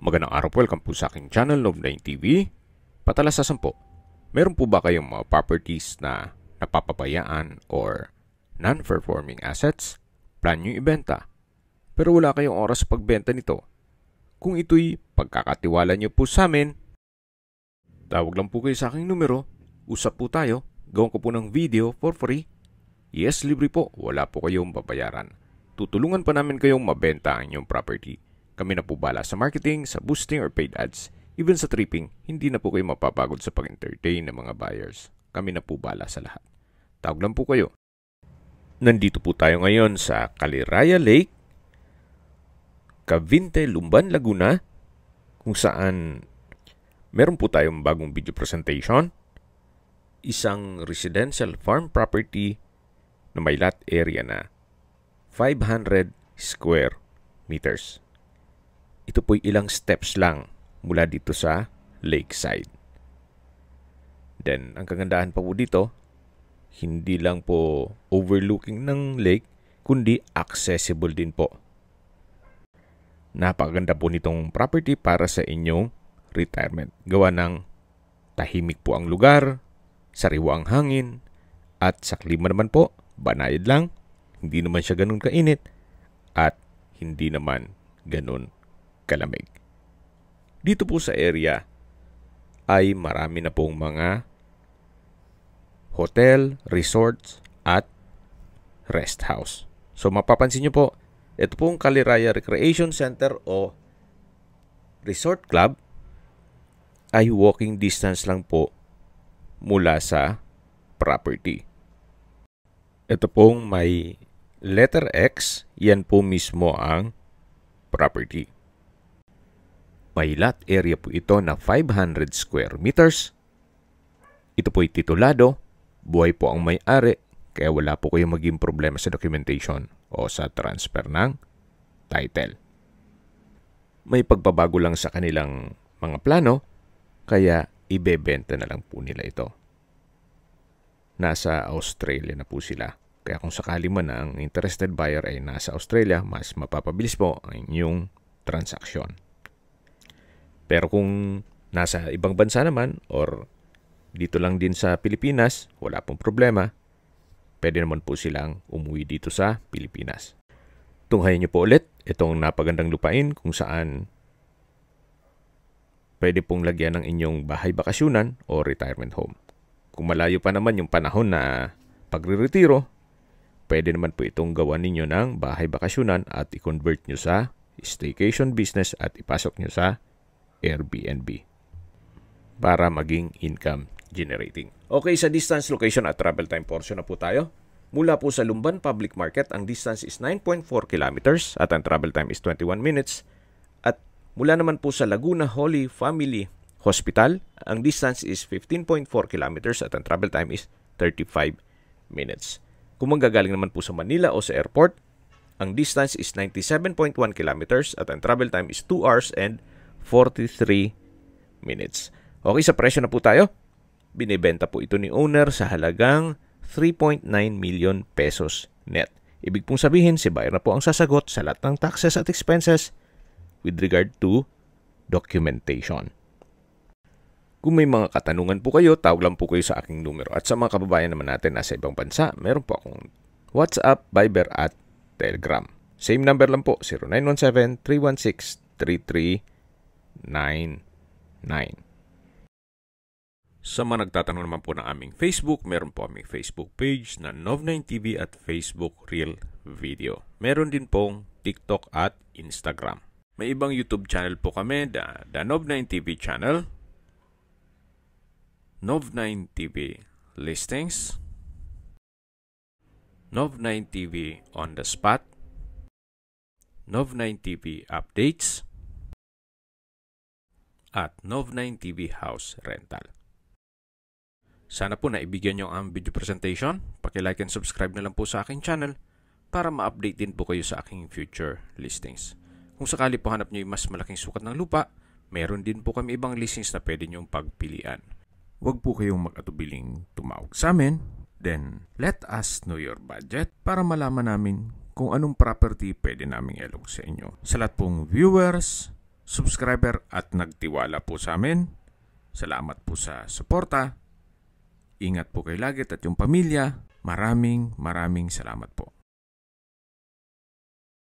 Magandang araw po, welcome po sa aking channel, Nov9 TV. Patalasasan po, meron po ba kayong mga properties na napapabayaan or non-performing assets? Plan nyo ibenta, pero wala kayong oras sa pagbenta nito. Kung ito'y pagkakatiwala nyo po sa amin, tawag lang po kayo sa aking numero, usap po tayo, gawin ko po ng video for free. Yes, libre po, wala po kayong babayaran. Tutulungan pa namin kayong mabenta ang inyong property. Kami na po bala sa marketing, sa boosting or paid ads. Even sa tripping, hindi na po kayo mapapagod sa pag-entertain ng mga buyers. Kami na po bala sa lahat. Tawag lang po kayo. Nandito po tayo ngayon sa Caliraya Lake, Cavite, Lumban, Laguna, kung saan meron po tayong bagong video presentation. Isang residential farm property na may lot area na 500 square meters. Ito po'y ilang steps lang mula dito sa lakeside. Then, ang kagandahan pa po dito, hindi lang po overlooking ng lake, kundi accessible din po. Napakaganda po nitong property para sa inyong retirement. Gawa ng tahimik po ang lugar, sariwa ang hangin, at sa klima naman po, banayad lang, hindi naman siya ganun kainit, at hindi naman ganun kalamig. Dito po sa area ay marami na pong mga hotel, resorts, at rest house. So mapapansin nyo po, ito pong Caliraya Recreation Center o Resort Club ay walking distance lang po mula sa property. Ito pong may letter X, yan po mismo ang property. May lot area po ito na 500 square meters. Ito po'y titulado, buhay po ang may-ari, kaya wala po kayong maging problema sa documentation o sa transfer ng title. May pagbabago lang sa kanilang mga plano, kaya ibebenta na lang po nila ito. Nasa Australia na po sila. Kaya kung sakali man ang interested buyer ay nasa Australia, mas mapapabilis po ang inyong transaksyon. Pero kung nasa ibang bansa naman or dito lang din sa Pilipinas, wala pong problema. Pwede naman po silang umuwi dito sa Pilipinas. Tunghayan niyo po ulit itong napagandang lupain kung saan pwede pong lagyan ng inyong bahay bakasyunan o retirement home. Kung malayo pa naman yung panahon na pagre-retiro, pwede naman po itong gawan ninyo ng bahay bakasyunan at i-convert nyo sa staycation business at ipasok nyo sa Airbnb para maging income generating. Okay, sa distance, location at travel time portion na po tayo. Mula po sa Lumban Public Market, ang distance is 9.4 kilometers at ang travel time is 21 minutes. At mula naman po sa Laguna Holy Family Hospital, ang distance is 15.4 kilometers at ang travel time is 35 minutes. Kung manggagaling naman po sa Manila o sa airport, ang distance is 97.1 kilometers at ang travel time is 2 hours and 43 minutes. Okay, sa presyo na po tayo. Binibenta po ito ni owner sa halagang 3.9 million pesos net. Ibig pong sabihin, si buyer na po ang sasagot sa lahat ng taxes at expenses with regard to documentation. Kung may mga katanungan po kayo, tawag lang po kayo sa aking numero. At sa mga kababayan naman natin nasa ibang bansa, meron po akong WhatsApp, Viber at Telegram. Same number lang po, 0917-316-3399. Sa mga nagtatanong naman po ng aming Facebook, meron po aming Facebook page na Nov9 TV at Facebook Real Video. Meron din pong TikTok at Instagram. May ibang YouTube channel po kami, the Nov9 TV channel, Nov9 TV Listings, Nov9 TV On The Spot, Nov9 TV Updates, at Nov9 TV House Rental. Sana po naibigyan nyo ang video presentation. Paki-like and subscribe na lang po sa aking channel para ma-update din po kayo sa aking future listings. Kung sakali po hanap nyo yung mas malaking sukat ng lupa, meron din po kami ibang listings na pwede nyong pagpilian. Huwag po kayong mag-atubiling tumawag sa amin. Then, let us know your budget para malaman namin kung anong property pwede naming ilog sa inyo. Sa lahat pong viewers, subscriber at nagtiwala po sa amin. Salamat po sa suporta. Ingat po kayo lagi at yung pamilya. Maraming salamat po.